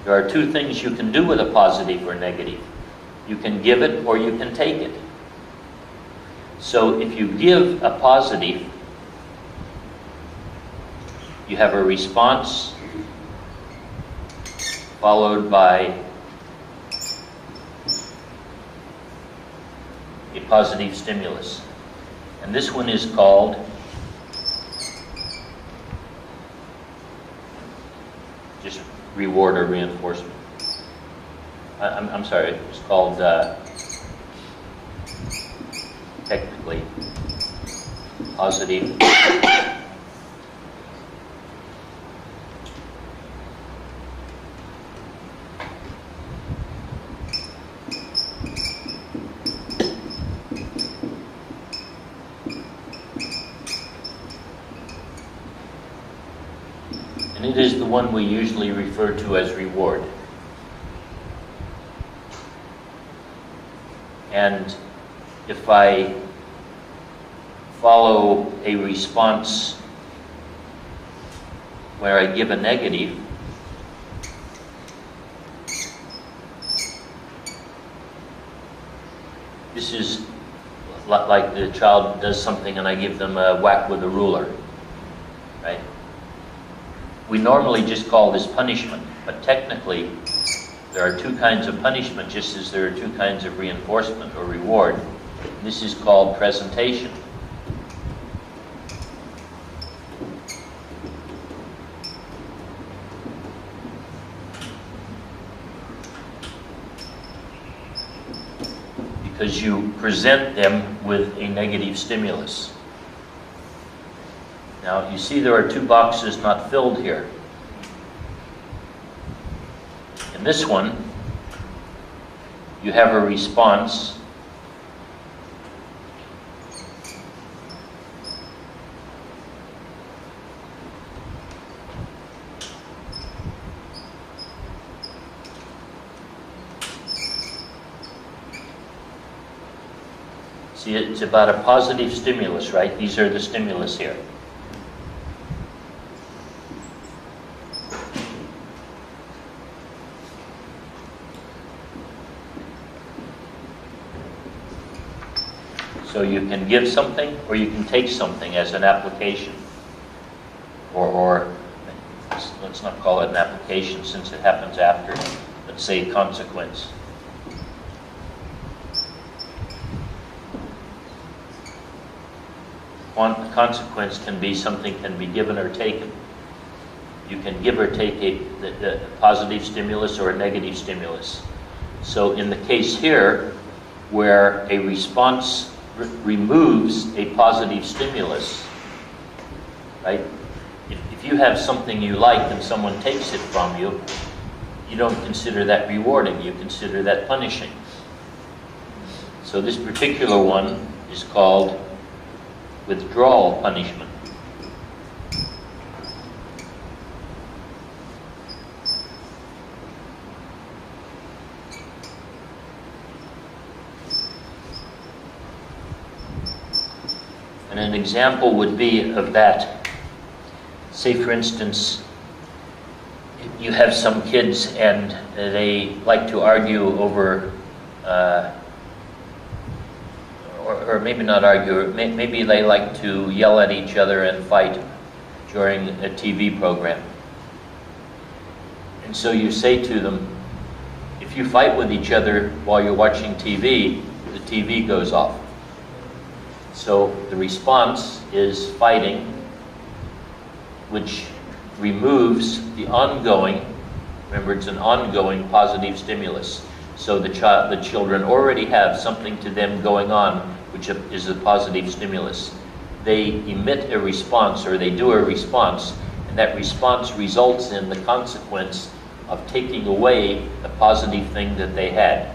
There are two things you can do with a positive or negative. You can give it or you can take it. So if you give a positive, you have a response followed by a positive stimulus. And this one is called just reward or reinforcement. I'm sorry, it's called technically positive and it is the one we usually refer to as reward. And if I follow a response where I give a negative, this is like the child does something and I give them a whack with a ruler, right? We normally just call this punishment, but technically there are two kinds of punishment just as there are two kinds of reinforcement or reward. This is called presentation. Because you present them with a negative stimulus. Now, you see there are two boxes not filled here. In this one, you have a response See, it's about a positive stimulus, right? These are the stimulus here. So you can give something or you can take something as an application. Or let's not call it an application since it happens after, let's say consequence. Consequence can be something can be given or taken. You can give or take a positive stimulus or a negative stimulus. So in the case here, where a response removes a positive stimulus, right? If you have something you like and someone takes it from you, you don't consider that rewarding, you consider that punishing. So this particular one is called withdrawal punishment. And an example would be of that. Say, for instance, you have some kids and they like to argue over or maybe not argue, maybe they like to yell at each other and fight during a TV program. And so you say to them, if you fight with each other while you're watching TV, the TV goes off. So the response is fighting, which removes the ongoing, remember it's an ongoing positive stimulus. So the children already have something to them going on, which is a positive stimulus. They emit a response, or they do a response, and that response results in the consequence of taking away the positive thing that they had,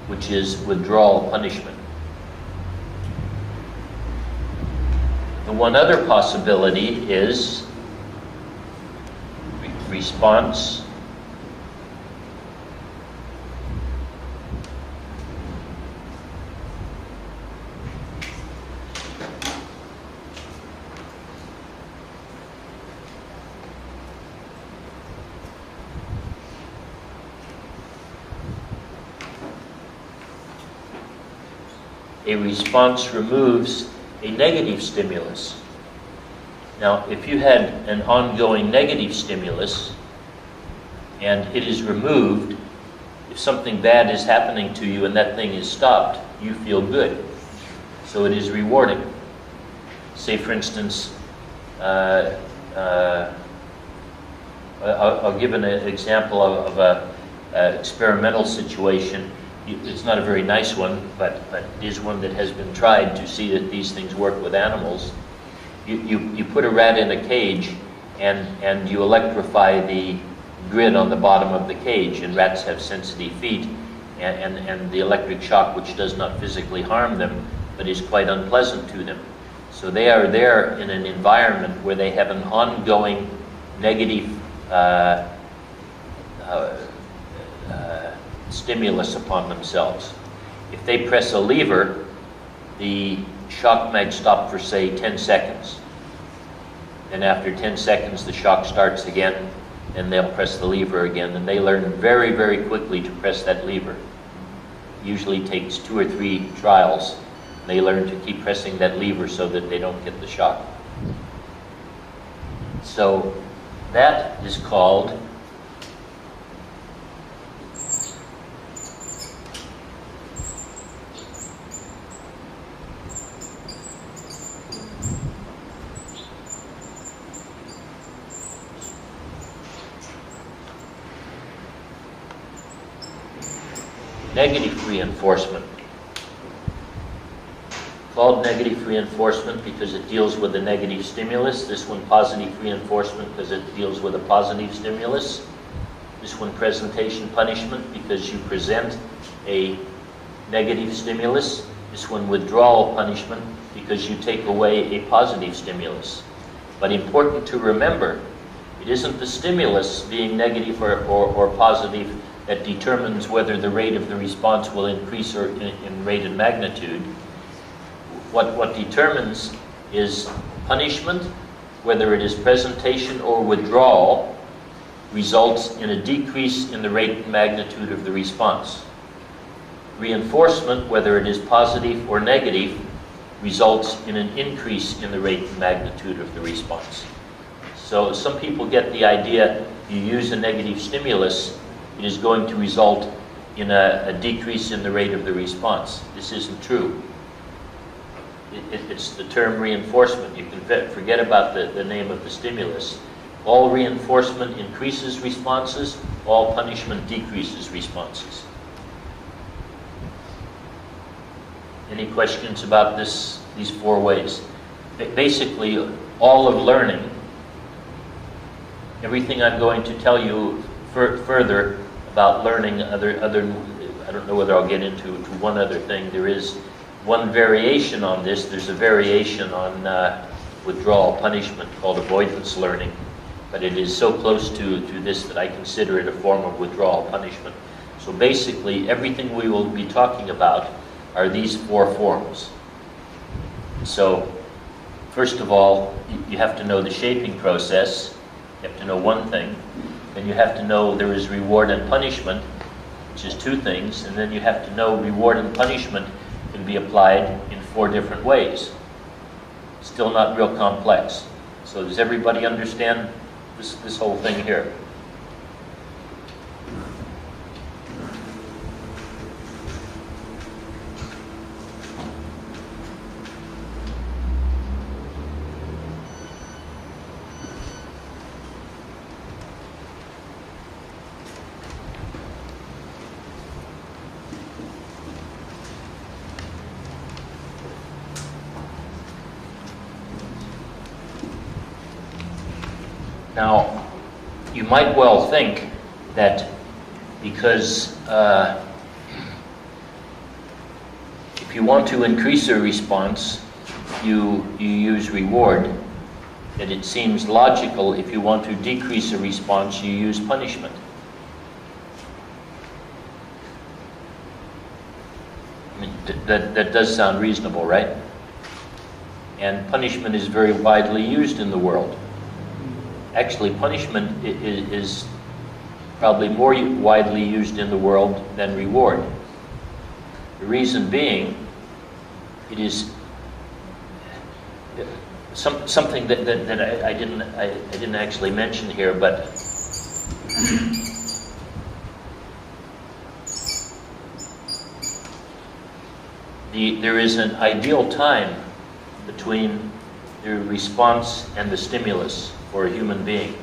which is withdrawal punishment. The one other possibility is response a response removes a negative stimulus. Now, if you had an ongoing negative stimulus and it is removed, if something bad is happening to you and that thing is stopped, you feel good. So it is rewarding. Say, for instance, I'll give an example of a experimental situation. It's not a very nice one, but it is one that has been tried to see that these things work with animals. You put a rat in a cage and you electrify the grid on the bottom of the cage, and rats have sensitive feet, and the electric shock, which does not physically harm them, but is quite unpleasant to them. So they are there in an environment where they have an ongoing negative stimulus upon themselves. If they press a lever, the shock might stop for, say, 10 seconds. And after 10 seconds, the shock starts again, and they'll press the lever again, and they learn very, very quickly to press that lever. Usually takes 2 or 3 trials. They learn to keep pressing that lever so that they don't get the shock. So that is called negative reinforcement. Called negative reinforcement because it deals with a negative stimulus. This one positive reinforcement because it deals with a positive stimulus. This one presentation punishment because you present a negative stimulus. This one withdrawal punishment because you take away a positive stimulus. But important to remember, it isn't the stimulus being negative or positive that determines whether the rate of the response will increase or in rate and magnitude. What determines is punishment, whether it is presentation or withdrawal, results in a decrease in the rate and magnitude of the response. Reinforcement, whether it is positive or negative, results in an increase in the rate and magnitude of the response. So some people get the idea you use a negative stimulus, it is going to result in a decrease in the rate of the response. This isn't true. It's the term reinforcement. You can forget about the name of the stimulus. All reinforcement increases responses, all punishment decreases responses. Any questions about these 4 ways? Basically, all of learning, everything I'm going to tell you further about learning, I don't know whether I'll get into one other thing. There is one variation on this. There's a variation on withdrawal punishment called avoidance learning, but it is so close to this that I consider it a form of withdrawal punishment. So basically, everything we will be talking about are these 4 forms. So, first of all, you have to know the shaping process. You have to know one thing. Then you have to know there is reward and punishment, which is 2 things. And then you have to know reward and punishment can be applied in 4 different ways. Still not real complex. So does everybody understand this whole thing here? Now, you might well think that because if you want to increase a response, you use reward, that it seems logical if you want to decrease a response, you use punishment. I mean, that does sound reasonable, right? And punishment is very widely used in the world. Actually, punishment is probably more widely used in the world than reward. The reason being it is something that I didn't actually mention here, but there is an ideal time between the response and the stimulus for a human being.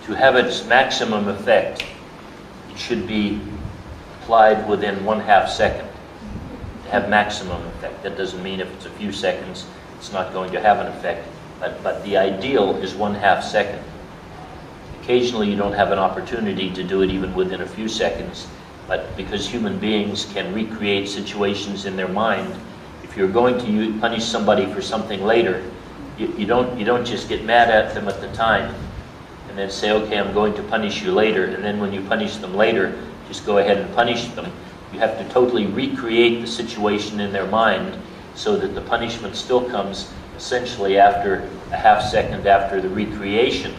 To have its maximum effect, it should be applied within 1/2 second to have maximum effect. That doesn't mean if it's a few seconds, it's not going to have an effect, but the ideal is 1/2 second. Occasionally you don't have an opportunity to do it even within a few seconds, but because human beings can recreate situations in their mind, if you're going to punish somebody for something later, you don't just get mad at them at the time and then say, okay, I'm going to punish you later, and then when you punish them later, just go ahead and punish them. You have to totally recreate the situation in their mind so that the punishment still comes essentially after a 1/2 second after the recreation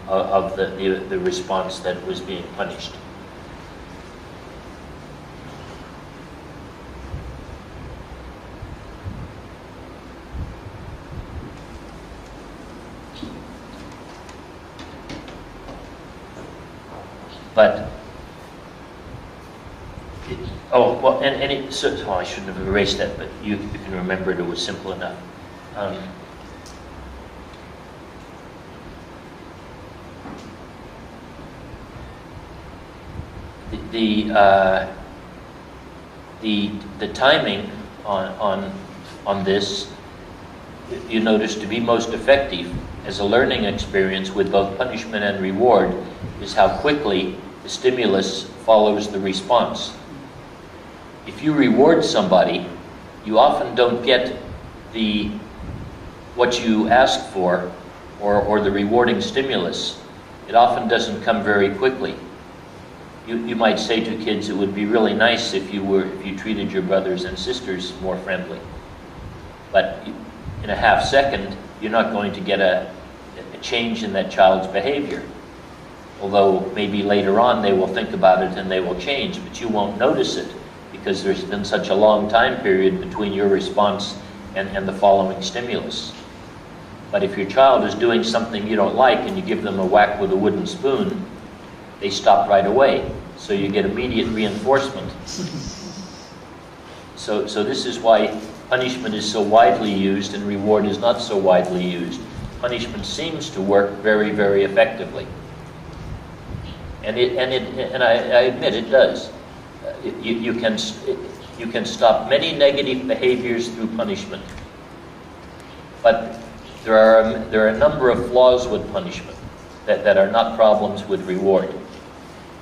of the response that was being punished. But so I shouldn't have erased that, but you can remember it was simple enough. The timing on this, you notice, to be most effective as a learning experience with both punishment and reward is how quickly the stimulus follows the response. If you reward somebody, you often don't get what you ask for or the rewarding stimulus. It often doesn't come very quickly. You might say to kids, it would be really nice if you treated your brothers and sisters more friendly. But in a 1/2 second, you're not going to get a change in that child's behavior. Although maybe later on they will think about it and they will change, but you won't notice it because there's been such a long time period between your response and the following stimulus. But if your child is doing something you don't like and you give them a whack with a wooden spoon, they stop right away. So you get immediate reinforcement. So this is why punishment is so widely used and reward is not so widely used. Punishment seems to work very, very effectively. And I admit it does. You can stop many negative behaviors through punishment. But there are a number of flaws with punishment that are not problems with reward.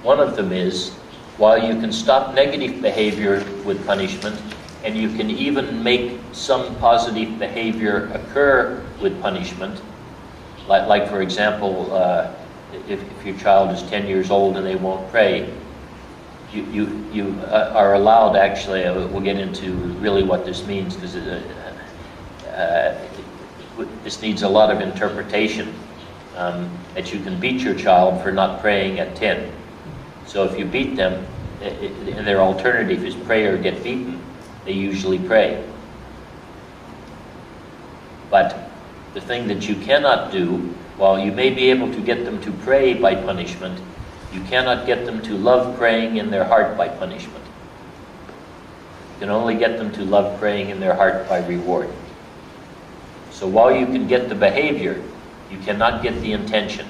One of them is, while you can stop negative behavior with punishment, and you can even make some positive behavior occur with punishment, like for example, if your child is 10 years old and they won't pray, you are allowed, actually, we'll get into really what this means, because this needs a lot of interpretation, that you can beat your child for not praying at 10. So if you beat them, and their alternative is pray or get beaten, they usually pray. But the thing that you cannot do, while you may be able to get them to pray by punishment, you cannot get them to love praying in their heart by punishment. You can only get them to love praying in their heart by reward. So while you can get the behavior, you cannot get the intention.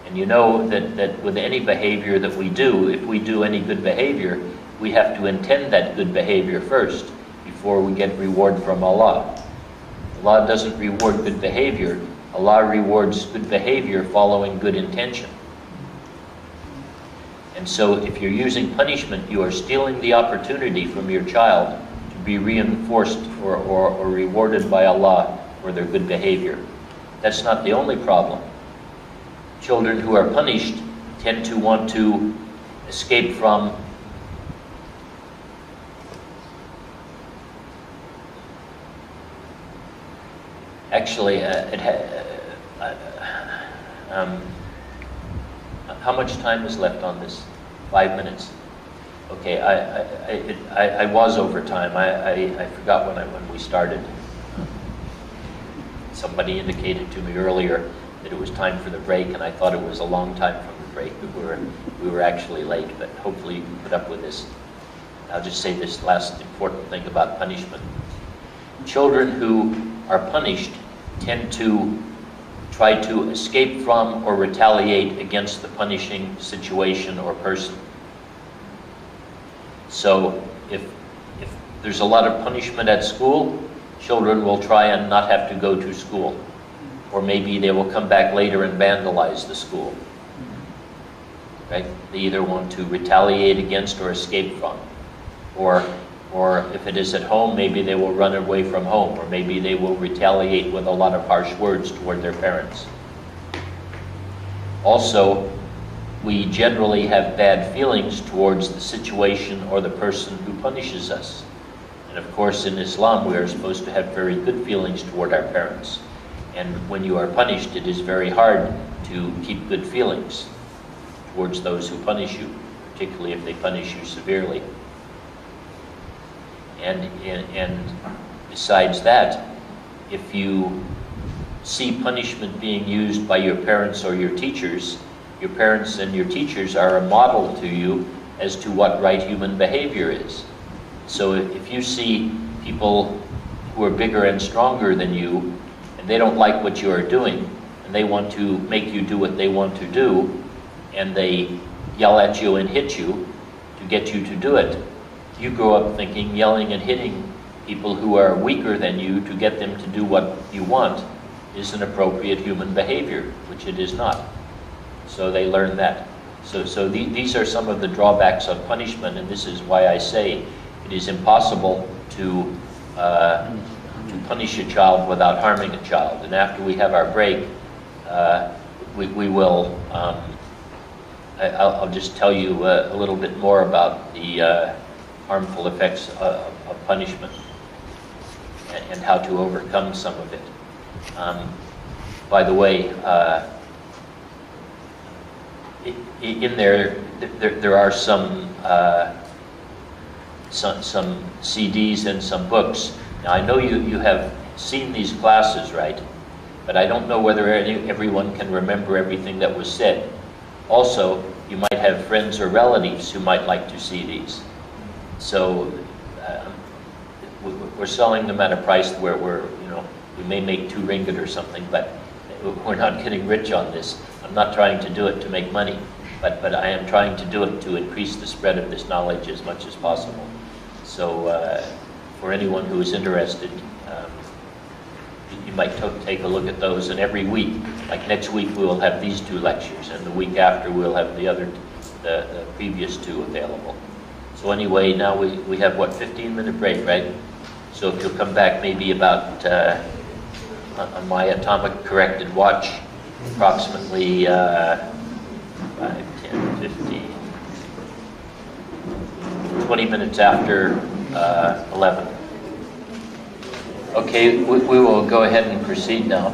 And you know that with any behavior that we do, if we do any good behavior, we have to intend that good behavior first before we get reward from Allah. Allah doesn't reward good behavior. Allah rewards good behavior following good intention. And so if you're using punishment, you are stealing the opportunity from your child to be reinforced or rewarded by Allah for their good behavior. That's not the only problem. Children who are punished tend to want to escape from actually how much time is left on this? 5 minutes. Okay, I was over time. I forgot when we started. Somebody indicated to me earlier that it was time for the break, and I thought it was a long time from the break, but we were actually late, but hopefully you can put up with this. I'll just say this last important thing about punishment. Children who are punished tend to try to escape from or retaliate against the punishing situation or person. So if there's a lot of punishment at school, children will try and not have to go to school. Or maybe they will come back later and vandalize the school. Right? They either want to retaliate against or escape from. Or if it is at home, maybe they will run away from home, or maybe they will retaliate with a lot of harsh words toward their parents. Also, we generally have bad feelings towards the situation or the person who punishes us. And of course, in Islam, we are supposed to have very good feelings toward our parents. And when you are punished, it is very hard to keep good feelings towards those who punish you, particularly if they punish you severely. And besides that, if you see punishment being used by your parents or your teachers and your teachers are a model to you as to what right human behavior is. So if you see people who are bigger and stronger than you, and they don't like what you are doing, and they want to make you do what they want to do, and they yell at you and hit you to get you to do it, you grow up thinking yelling and hitting people who are weaker than you to get them to do what you want is an appropriate human behavior, which it is not. So they learn that. So these are some of the drawbacks of punishment, and this is why I say it is impossible to punish a child without harming a child. And after we have our break, we will, I'll just tell you a little bit more about the harmful effects of punishment and how to overcome some of it. By the way, in there are some CDs and some books. Now I know you have seen these classes, right? But I don't know whether everyone can remember everything that was said. Also, you might have friends or relatives who might like to see these. So we're selling them at a price where we may make 2 ringgit or something, but we're not getting rich on this. I'm not trying to do it to make money, but I am trying to do it to increase the spread of this knowledge as much as possible. So for anyone who is interested, you might take a look at those, and every week, like next week we will have these 2 lectures, and the week after we'll have the previous 2 available. So anyway, now we have, what, 15-minute break, right? So if you'll come back maybe about, on my atomic corrected watch, approximately 5, 10, 15, 20 minutes after 11. Okay, we will go ahead and proceed now.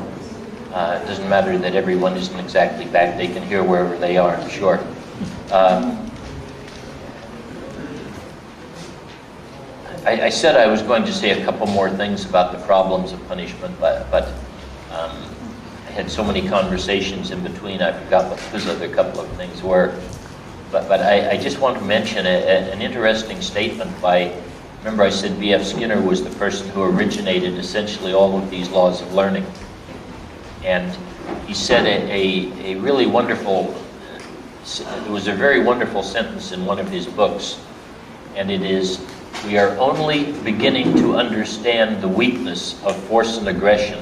It doesn't matter that everyone isn't exactly back. They can hear wherever they are, I'm sure. I said I was going to say a couple more things about the problems of punishment, but I had so many conversations in between, I forgot what those other couple of things were. But I just want to mention an interesting statement by, remember I said B.F. Skinner was the person who originated essentially all of these laws of learning. And he said a really wonderful, it was a very wonderful sentence in one of his books, and it is, "We are only beginning to understand the weakness of force and aggression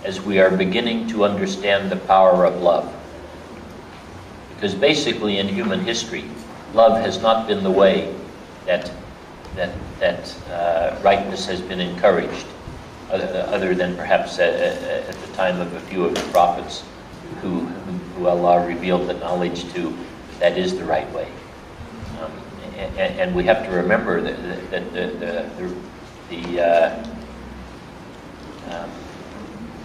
as we are beginning to understand the power of love." Because basically in human history, love has not been the way that rightness has been encouraged, other than perhaps at the time of a few of the prophets who Allah revealed the knowledge to, that is the right way. And we have to remember that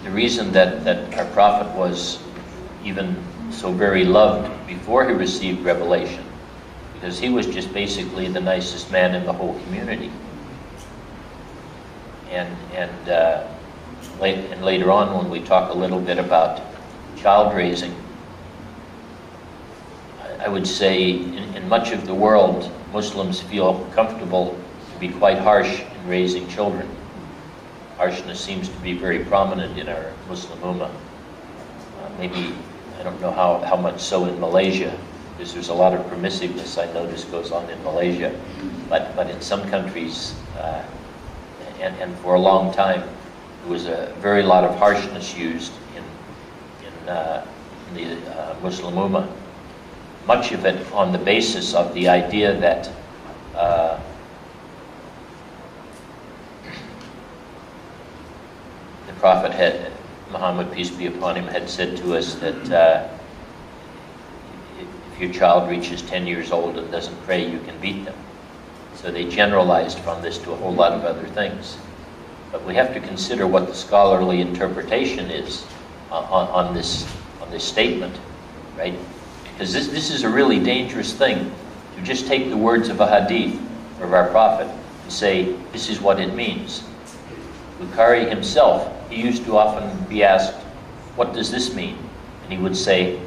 the reason that our prophet was even so very loved before he received revelation, because he was just basically the nicest man in the whole community. And later on, when we talk a little bit about child raising, I would say in much of the world, Muslims feel comfortable to be quite harsh in raising children. Harshness seems to be very prominent in our Muslim Ummah. Maybe, I don't know how much so in Malaysia, because there's a lot of permissiveness I notice goes on in Malaysia. But in some countries, and for a long time, there was a very lot of harshness used in the Muslim Ummah. Much of it on the basis of the idea that the Prophet Muhammad, peace be upon him, had said to us that if your child reaches 10 years old and doesn't pray, you can beat them. So they generalized from this to a whole lot of other things. But we have to consider what the scholarly interpretation is on this statement, right? Because this is a really dangerous thing, to just take the words of a hadith of our Prophet and say, this is what it means. Bukhari himself, he used to often be asked, what does this mean? And he would say,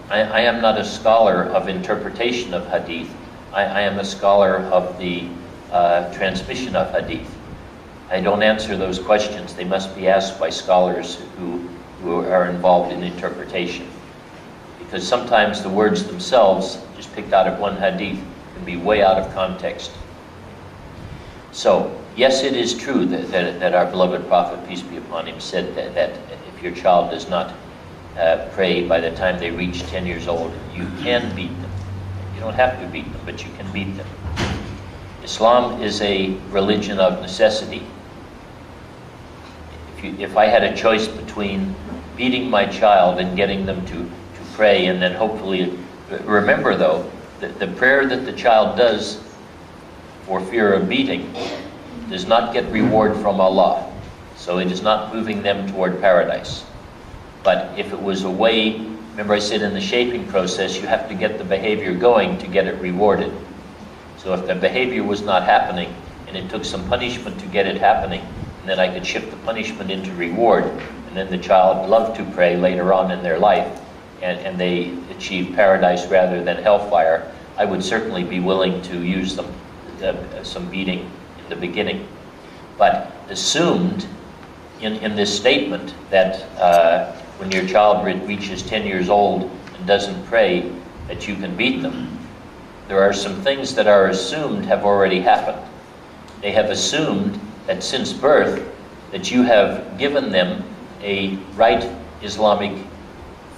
I am not a scholar of interpretation of hadith. I am a scholar of the transmission of hadith. I don't answer those questions. They must be asked by scholars who are involved in interpretation. Because sometimes the words themselves, just picked out of one hadith, can be way out of context. So, yes, it is true that our beloved Prophet, peace be upon him, said that if your child does not pray by the time they reach 10 years old, you can beat them. You don't have to beat them, but you can beat them. Islam is a religion of necessity. If I had a choice between beating my child and getting them to pray, and then hopefully, remember though, that the prayer that the child does for fear of beating does not get reward from Allah. So it is not moving them toward paradise. But if it was a way, remember I said in the shaping process, you have to get the behavior going to get it rewarded. So if the behavior was not happening, and it took some punishment to get it happening, and then I could shift the punishment into reward, and then the child loved to pray later on in their life, and they achieve paradise rather than hellfire, I would certainly be willing to use some beating in the beginning. But assumed in this statement that when your child reaches 10 years old and doesn't pray, that you can beat them, there are some things that are assumed have already happened. They have assumed that since birth, that you have given them a right Islamic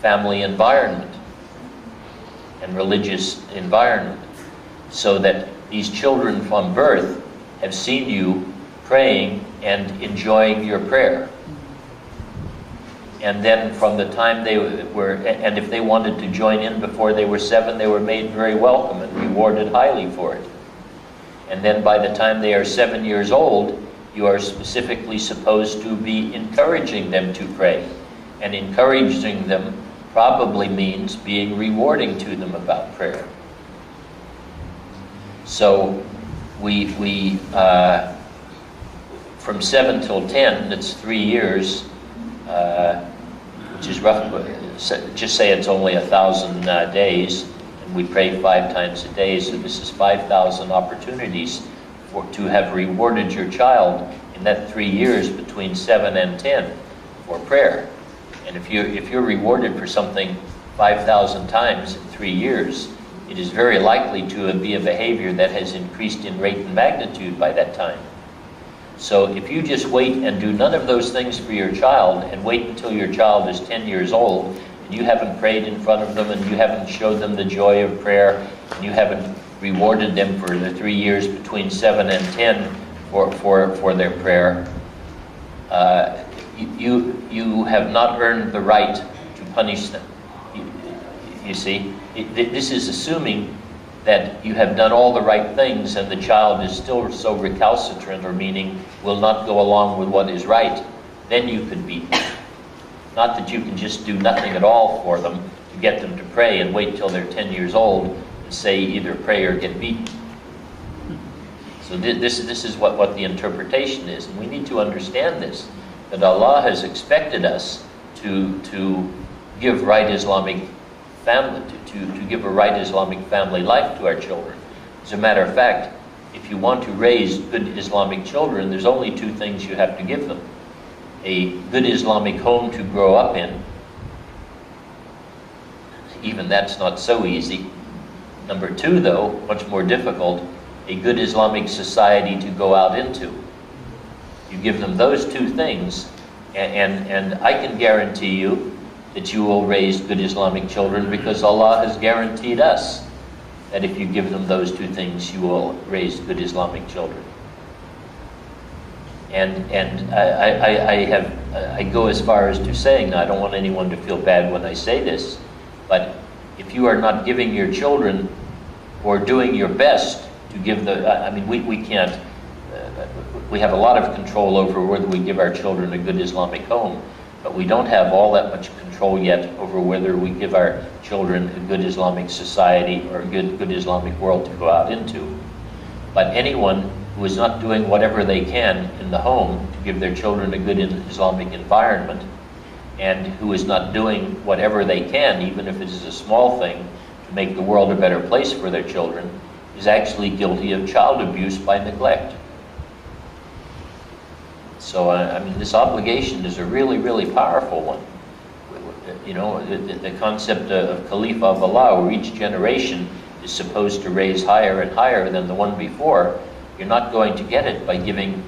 family environment and religious environment, so that these children from birth have seen you praying and enjoying your prayer. And then from the time they were, and if they wanted to join in before they were 7, they were made very welcome and rewarded highly for it. And then by the time they are 7 years old, you are specifically supposed to be encouraging them to pray. And encouraging them probably means being rewarding to them about prayer. So we from 7 till 10, that's 3 years, which is rough, just say it's only 1,000 days, and we pray 5 times a day, so this is 5,000 opportunities to have rewarded your child in that 3 years between 7 and 10 for prayer. And if you're rewarded for something 5,000 times in 3 years, it is very likely to be a behavior that has increased in rate and magnitude by that time. So if you just wait and do none of those things for your child, and wait until your child is 10 years old, and you haven't prayed in front of them, and you haven't showed them the joy of prayer, and you haven't rewarded them for the 3 years between 7 and 10 for their prayer, you have not earned the right to punish them. You see, this is assuming that you have done all the right things and the child is still so recalcitrant, or meaning will not go along with what is right. Then you could beat them. Not that you can just do nothing at all for them to get them to pray and wait till they're 10 years old and say either pray or get beaten. So this is what the interpretation is. And we need to understand this, that Allah has expected us to give right Islamic family, to give a right Islamic family life to our children. As a matter of fact, if you want to raise good Islamic children, there's only two things you have to give them. A good Islamic home to grow up in. Even that's not so easy. Number two, though, much more difficult, a good Islamic society to go out into. You give them those two things, and I can guarantee you that you will raise good Islamic children, because Allah has guaranteed us that if you give them those two things, you will raise good Islamic children. And I go as far as to saying, now I don't want anyone to feel bad when I say this, but if you are not giving your children or doing your best to give I mean, we can't, we have a lot of control over whether we give our children a good Islamic home, but we don't have all that much control yet over whether we give our children a good Islamic society or a good Islamic world to go out into. But anyone who is not doing whatever they can in the home to give their children a good Islamic environment, and who is not doing whatever they can, even if it is a small thing, to make the world a better place for their children, is actually guilty of child abuse by neglect. So, I mean, this obligation is a really, really powerful one. You know, the concept of Khalifa of Allah, where each generation is supposed to raise higher and higher than the one before, you're not going to get it by giving,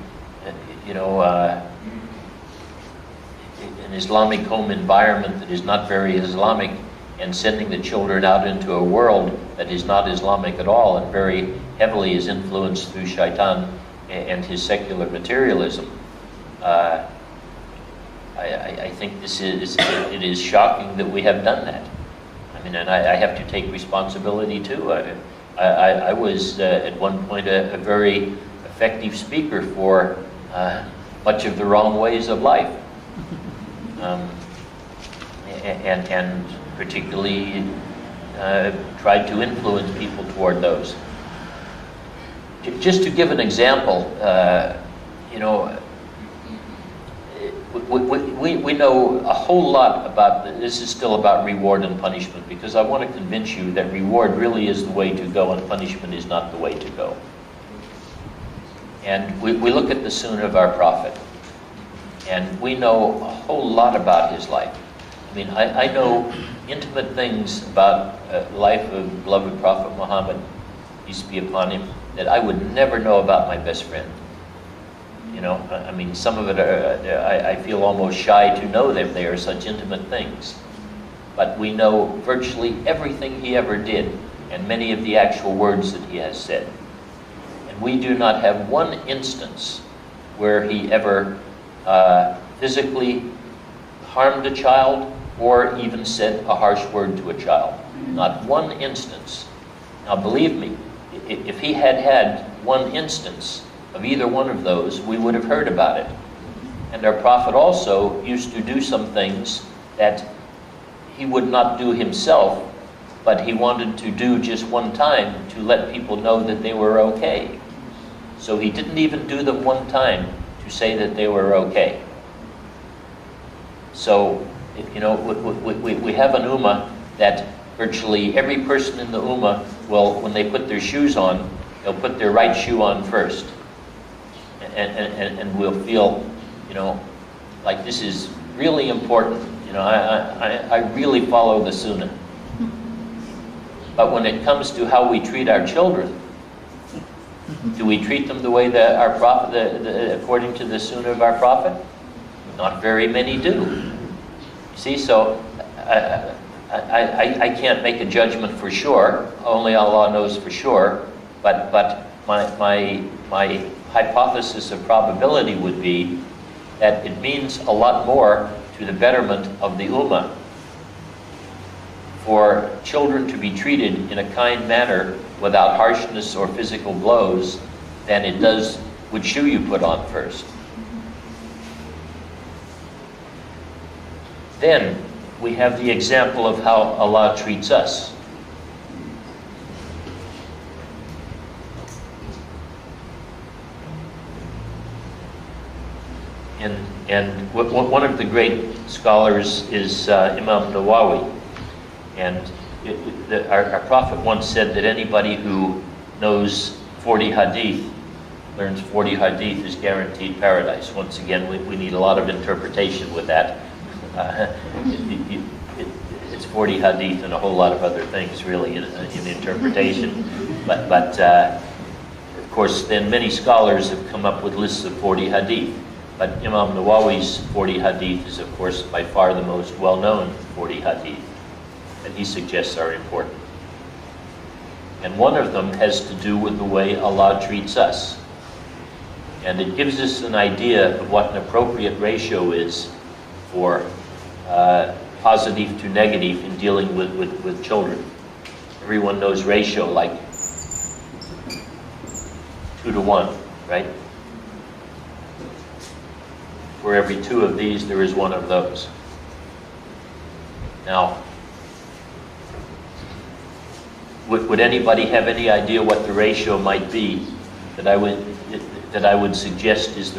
you know, an Islamic home environment that is not very Islamic, and sending the children out into a world that is not Islamic at all and very heavily is influenced through shaitan and his secular materialism. I think it is shocking that we have done that. I mean, and I have to take responsibility too. I was at one point a very effective speaker for much of the wrong ways of life, and particularly tried to influence people toward those. Just to give an example, you know, we know a whole lot about, this is still about reward and punishment, because I want to convince you that reward really is the way to go and punishment is not the way to go. And we look at the sunnah of our Prophet, and we know a whole lot about his life. I mean, I know intimate things about the life of beloved Prophet Muhammad, peace be upon him, that I would never know about my best friend. You know, I mean, some of it I feel almost shy to know that they are such intimate things. But we know virtually everything he ever did, and many of the actual words that he has said. And we do not have one instance where he ever physically harmed a child or even said a harsh word to a child. Not one instance. Now believe me, if he had had one instance of either one of those, we would have heard about it. And our Prophet also used to do some things that he would not do himself, but he wanted to do just one time to let people know that they were okay. So he didn't even do them one time to say that they were okay. So, you know, we have an ummah that virtually every person in the ummah will, when they put their shoes on, they'll put their right shoe on first. And we'll feel, you know, like this is really important. You know, I really follow the sunnah. But when it comes to how we treat our children, do we treat them the way that our Prophet, according to the sunnah of our Prophet? Not very many do. You see, so I can't make a judgment for sure. Only Allah knows for sure. But my hypothesis of probability would be that it means a lot more to the betterment of the ummah for children to be treated in a kind manner without harshness or physical blows than it does which shoe you put on first. Then we have the example of how Allah treats us. And one of the great scholars is Imam Nawawi. And our Prophet once said that anybody who knows 40 hadith, learns 40 hadith, is guaranteed paradise. Once again, we need a lot of interpretation with that. It's 40 hadith and a whole lot of other things, really, in interpretation. But of course, then many scholars have come up with lists of 40 hadith. But Imam Nawawi's 40 hadith is, of course, by far the most well-known 40 hadith that he suggests are important. And one of them has to do with the way Allah treats us. And it gives us an idea of what an appropriate ratio is for positive to negative in dealing with children. Everyone knows ratio, like 2 to 1, right? For every 2 of these, there is 1 of those. Now, would anybody have any idea what the ratio might be that I would suggest is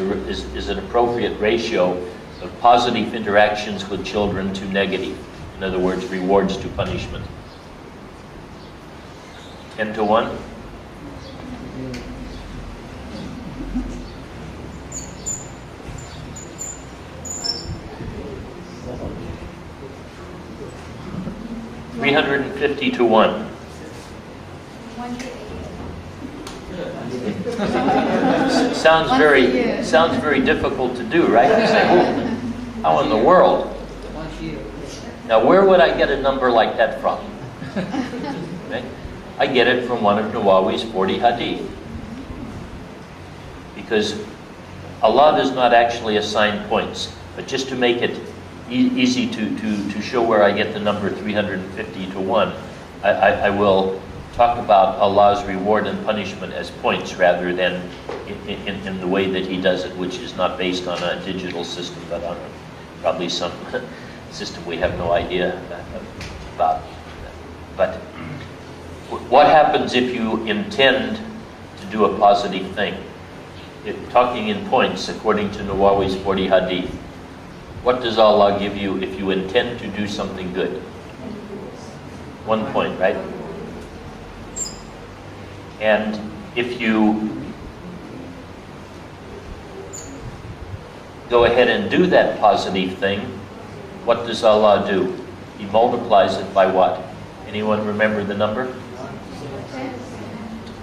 an appropriate ratio of positive interactions with children to negative? In other words, rewards to punishment. 10 to 1? $350 to 1. Sounds very difficult to do, right? You say, oh, how in the world? Now, where would I get a number like that from? Okay? I get it from one of Nawawi's 40 hadith. Because Allah does not actually assign points, but just to make it easy to show where I get the number 350 to 1, I will talk about Allah's reward and punishment as points rather than in the way that He does it, which is not based on a digital system, but on probably some system we have no idea about. But what happens if you intend to do a positive thing? Talking in points, according to Nawawi's 40 hadith, what does Allah give you if you intend to do something good? 1 point, right? And if you go ahead and do that positive thing, what does Allah do? He multiplies it by what? Anyone remember the number?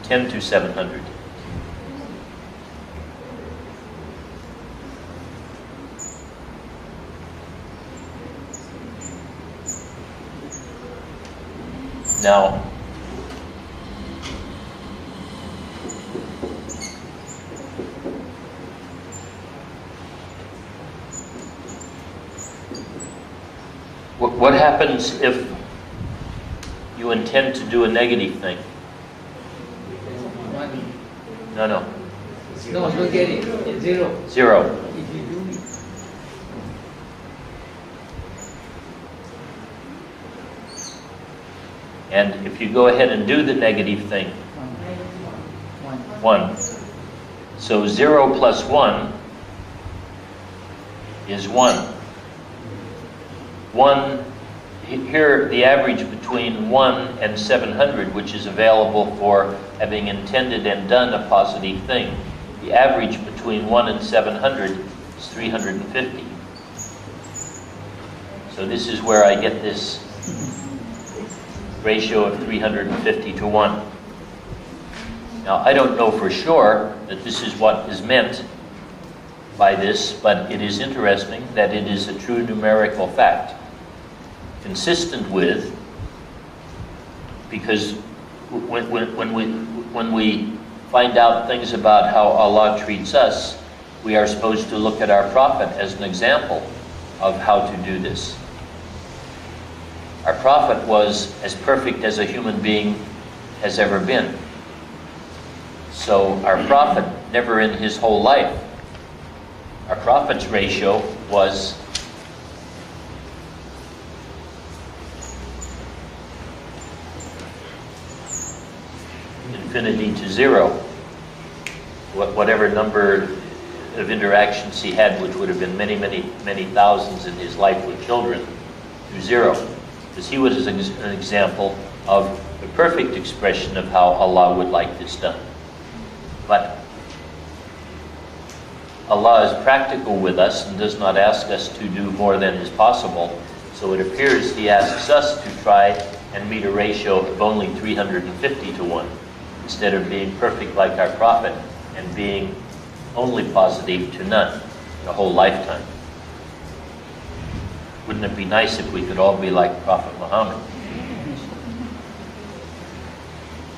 10 to 700. Now, what happens if you intend to do a negative thing? No. No, don't get it. Zero. Zero. If you do it. And if you go ahead and do the negative thing, 1. So 0 plus 1 is 1. 1, here the average between 1 and 700, which is available for having intended and done a positive thing. The average between 1 and 700 is 350. So this is where I get this ratio of 350 to 1. Now, I don't know for sure that this is what is meant by this, but it is interesting that it is a true numerical fact. Consistent with, because when we find out things about how Allah treats us, we are supposed to look at our Prophet as an example of how to do this. Our Prophet was as perfect as a human being has ever been. So our Prophet, never in his whole life, our Prophet's ratio was infinity to 0. Whatever number of interactions he had, which would have been many, many, many thousands in his life with children, to 0. Because he was an example of the perfect expression of how Allah would like this done. But Allah is practical with us and does not ask us to do more than is possible. So it appears He asks us to try and meet a ratio of only 350 to 1, instead of being perfect like our Prophet and being only positive to none in a whole lifetime. Wouldn't it be nice if we could all be like Prophet Muhammad?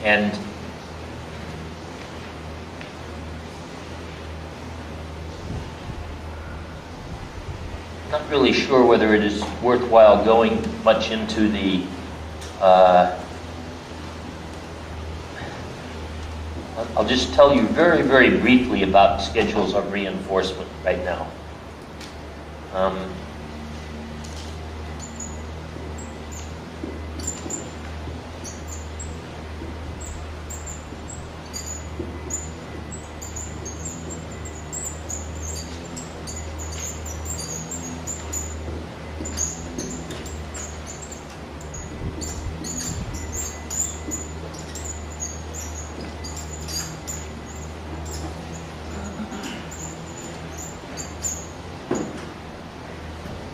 And I'm not really sure whether it is worthwhile going much into the I'll just tell you very, very briefly about schedules of reinforcement right now.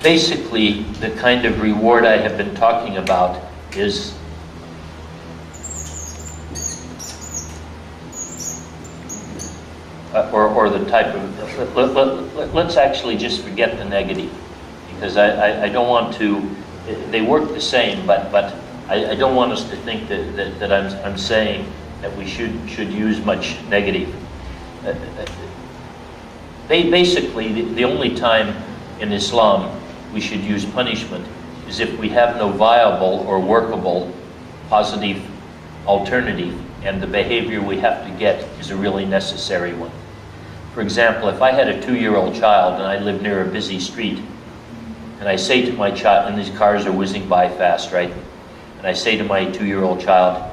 Basically, the kind of reward I have been talking about is or the type of, let's actually just forget the negative, because I don't want to, they work the same, but I don't want us to think that I'm saying that we should use much negative. Basically, the only time in Islam we should use punishment is if we have no viable or workable positive alternative, and the behavior we have to get is a really necessary one. For example, if I had a 2-year-old child and I live near a busy street, and I say to my child, and these cars are whizzing by fast, right? And I say to my 2-year-old child,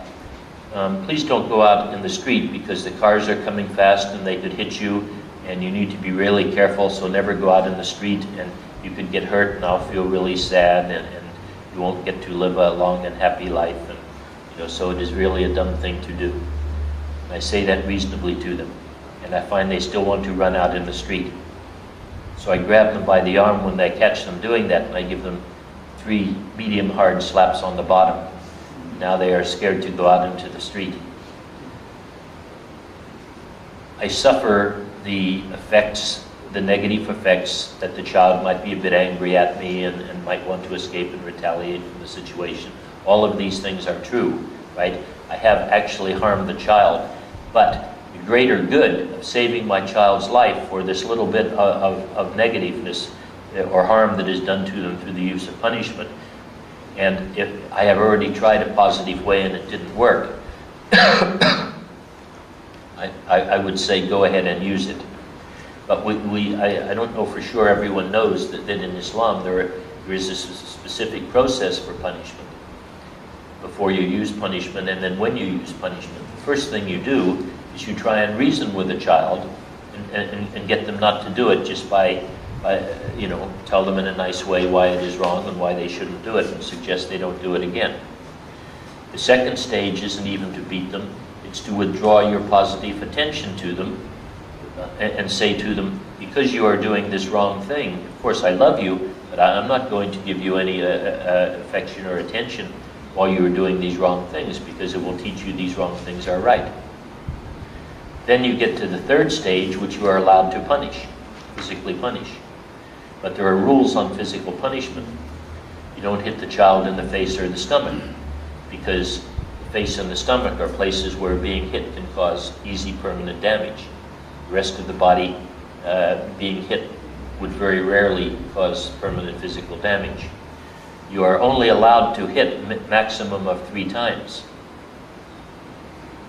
please don't go out in the street because the cars are coming fast and they could hit you, and you need to be really careful, so never go out in the street, and you could get hurt and I'll feel really sad, and you won't get to live a long and happy life, and so it is really a dumb thing to do. And I say that reasonably to them, and I find they still want to run out in the street. So I grab them by the arm when I catch them doing that, and I give them 3 medium hard slaps on the bottom. Now they are scared to go out into the street. I suffer the effects, the negative effects, that the child might be a bit angry at me and might want to escape and retaliate from the situation. All of these things are true, right? I have actually harmed the child, but the greater good of saving my child's life for this little bit of negativeness or harm that is done to them through the use of punishment, and if I have already tried a positive way and it didn't work, I would say go ahead and use it. But I don't know for sure everyone knows that in Islam there is a specific process for punishment. Before you use punishment, and then when you use punishment, the first thing you do is you try and reason with a child and get them not to do it just by tell them in a nice way why it is wrong and why they shouldn't do it, and suggest they don't do it again. The second stage isn't even to beat them, it's to withdraw your positive attention to them and say to them, because you are doing this wrong thing, of course I love you, but I'm not going to give you any affection or attention while you are doing these wrong things, because it will teach you these wrong things are right. Then you get to the third stage, which you are allowed to punish, physically punish. But there are rules on physical punishment. You don't hit the child in the face or the stomach, because the face and the stomach are places where being hit can cause easy permanent damage. The rest of the body being hit would very rarely cause permanent physical damage. You are only allowed to hit maximum of 3 times.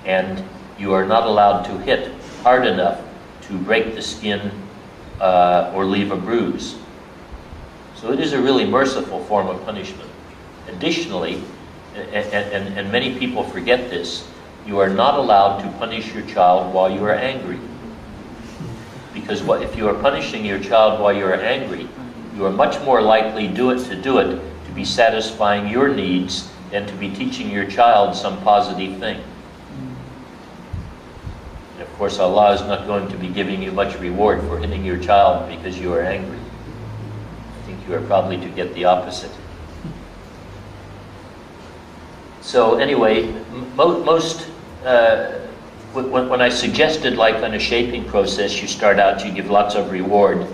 And you are not allowed to hit hard enough to break the skin or leave a bruise. So it is a really merciful form of punishment. Additionally, and many people forget this, you are not allowed to punish your child while you are angry. Because if you are punishing your child while you are angry, you are much more likely to do it to be satisfying your needs than to be teaching your child some positive thing. And of course, Allah is not going to be giving you much reward for hitting your child because you are angry. I think you are probably to get the opposite. So anyway, when I suggested, like on a shaping process, you start out, you give lots of reward.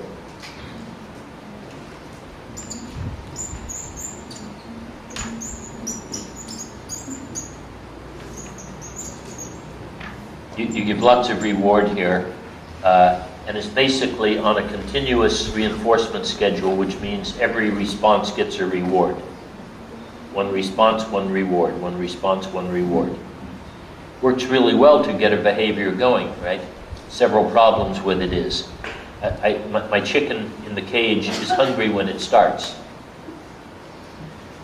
You give lots of reward here, and it's basically on a continuous reinforcement schedule, which means every response gets a reward. One response, one reward. One response, one reward. Works really well to get a behavior going, right? Several problems with it is, my chicken in the cage is hungry when it starts.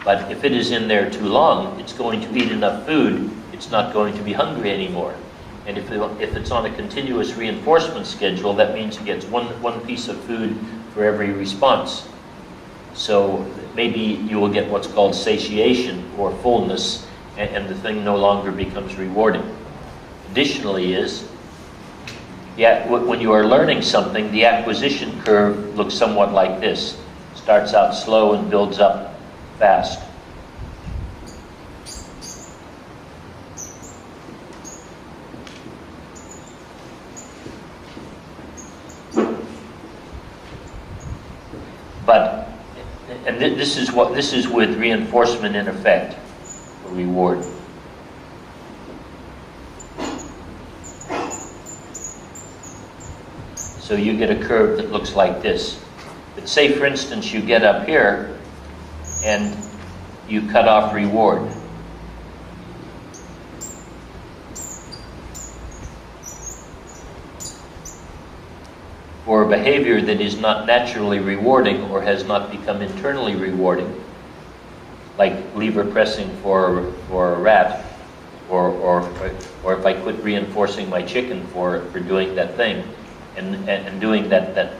But if it is in there too long, it's going to eat enough food, it's not going to be hungry anymore. And if it's on a continuous reinforcement schedule, that means it gets one piece of food for every response. So maybe you will get what's called satiation or fullness, and the thing no longer becomes rewarding. Additionally when you are learning something, the acquisition curve looks somewhat like this. Starts out slow and builds up fast. And this is with reinforcement in effect, a reward. So you get a curve that looks like this. But say, for instance, you get up here and you cut off reward. For a behavior that is not naturally rewarding or has not become internally rewarding, like lever pressing for a rat, or if I quit reinforcing my chicken for doing that thing, and doing that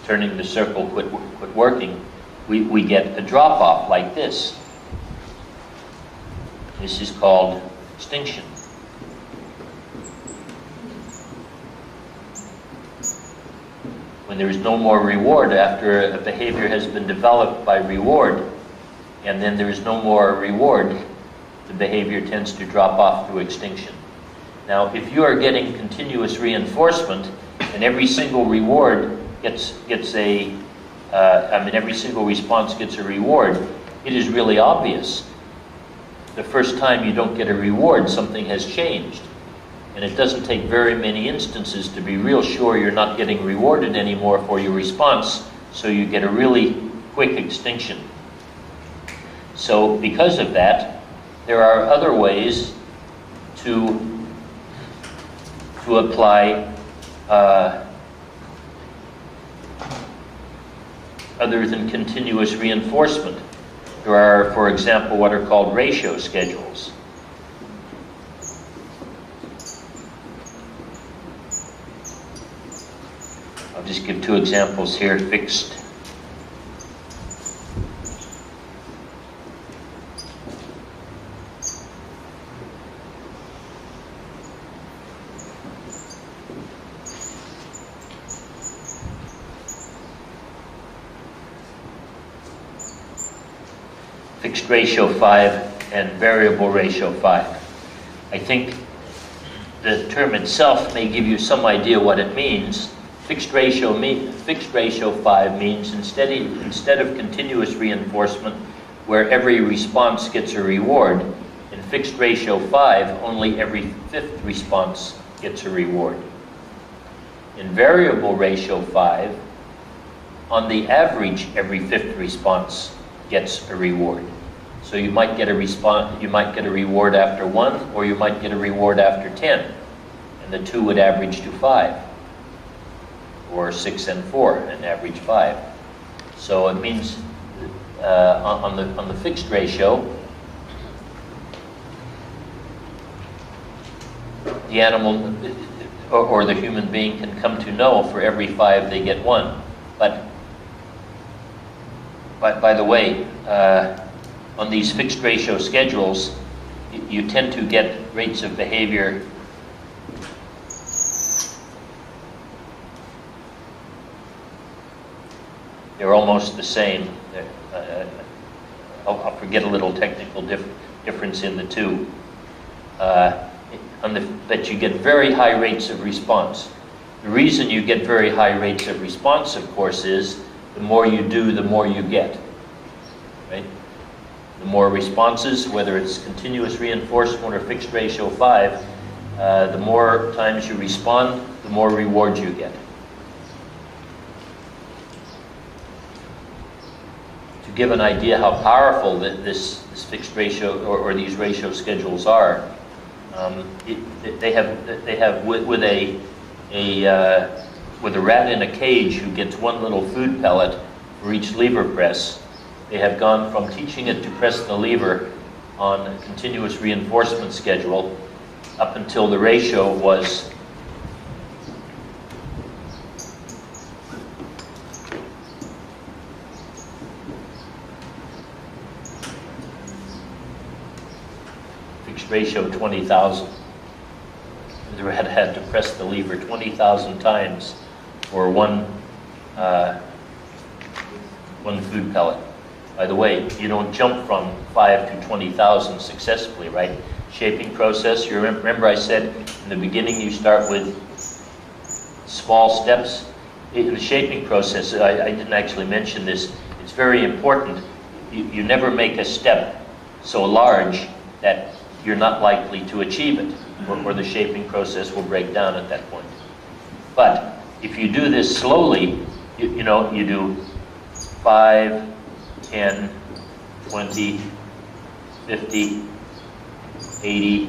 turning the circle quit working, we get a drop off like this. This is called extinction. When there is no more reward after a behavior has been developed by reward, and then there is no more reward, the behavior tends to drop off through extinction. Now, if you are getting continuous reinforcement, and every single reward every single response gets a reward, it is really obvious. The first time you don't get a reward, something has changed. And it doesn't take very many instances to be real sure you're not getting rewarded anymore for your response, so you get a really quick extinction. So because of that, there are other ways to apply other than continuous reinforcement. There are, for example, what are called ratio schedules. I'll just give two examples here. Fixed ratio 5 and variable ratio 5. I think the term itself may give you some idea what it means. Fixed ratio 5 means instead of continuous reinforcement, where every response gets a reward, in fixed ratio 5, only every fifth response gets a reward. In variable ratio 5, on the average, every fifth response gets a reward. So you might get a reward after 1, or you might get a reward after 10, and the two would average to 5, or 6 and 4, and average 5. So it means on the fixed ratio, the animal, or the human being can come to know for every 5 they get 1. But by the way, on these fixed ratio schedules, you tend to get rates of behavior they're almost the same. I'll forget a little technical difference in the two. But you get very high rates of response. The reason you get very high rates of response, of course, is the more you do, the more you get. Right? The more responses, whether it's continuous reinforcement or fixed ratio 5, the more times you respond, the more reward you get. To give an idea how powerful this fixed ratio or these ratio schedules are, they have with a rat in a cage who gets 1 little food pellet for each lever press. They have gone from teaching it to press the lever on a continuous reinforcement schedule up until the ratio was fixed ratio 20,000. The rat had to press the lever 20,000 times for one food pellet. By the way, you don't jump from 5 to 20,000 successfully, right? Shaping process, you remember I said in the beginning you start with small steps. In the shaping process, I didn't actually mention this, it's very important. You never make a step so large that you're not likely to achieve it, or the shaping process will break down at that point. But if you do this slowly, you do 5, 10, 20, 50, 80,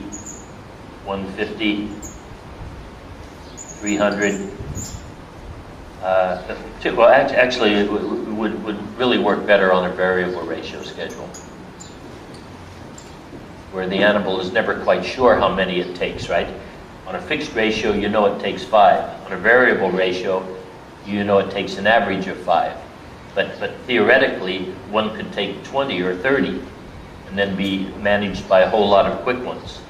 150, 300. Well, actually, it would really work better on a variable ratio schedule, where the animal is never quite sure how many it takes, right? On a fixed ratio, you know it takes 5. On a variable ratio, you know it takes an average of 5. But theoretically, one could take 20 or 30 and then be managed by a whole lot of quick ones,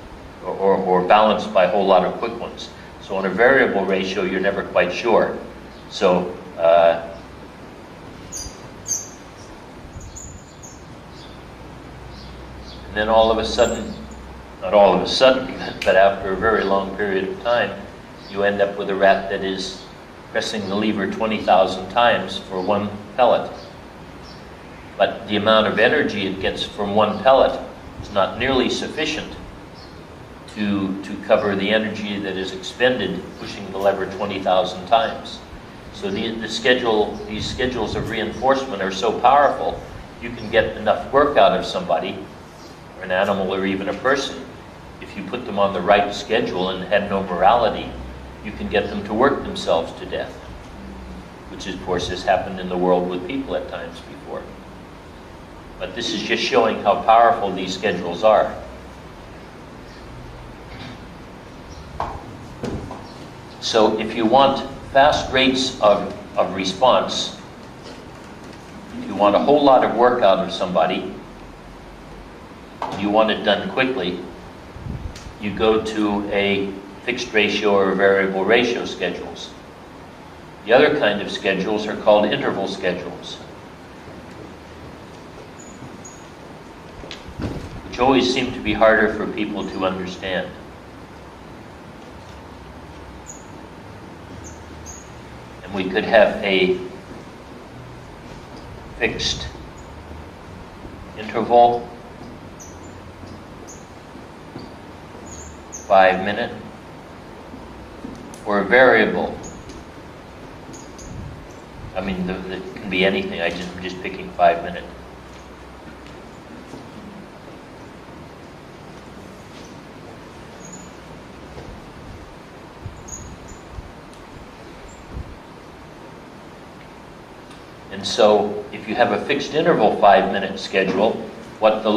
or balanced by a whole lot of quick ones. So on a variable ratio, you're never quite sure. So and then all of a sudden, not all of a sudden, but after a very long period of time, you end up with a rat that is pressing the lever 20,000 times for 1 pellet. But the amount of energy it gets from 1 pellet is not nearly sufficient to cover the energy that is expended pushing the lever 20,000 times. So these schedules of reinforcement are so powerful, you can get enough work out of somebody, or an animal, or even a person. If you put them on the right schedule and had no morality, you can get them to work themselves to death, which of course has happened in the world with people at times before. But this is just showing how powerful these schedules are. So if you want fast rates of response, if you want a whole lot of work out of somebody, you want it done quickly, you go to a fixed ratio or variable ratio schedules. The other kind of schedules are called interval schedules, which always seem to be harder for people to understand. And we could have a fixed interval, 5-minute, or a variable. I mean, it can be anything. I'm just picking 5-minute. And so, if you have a fixed interval 5-minute schedule, what the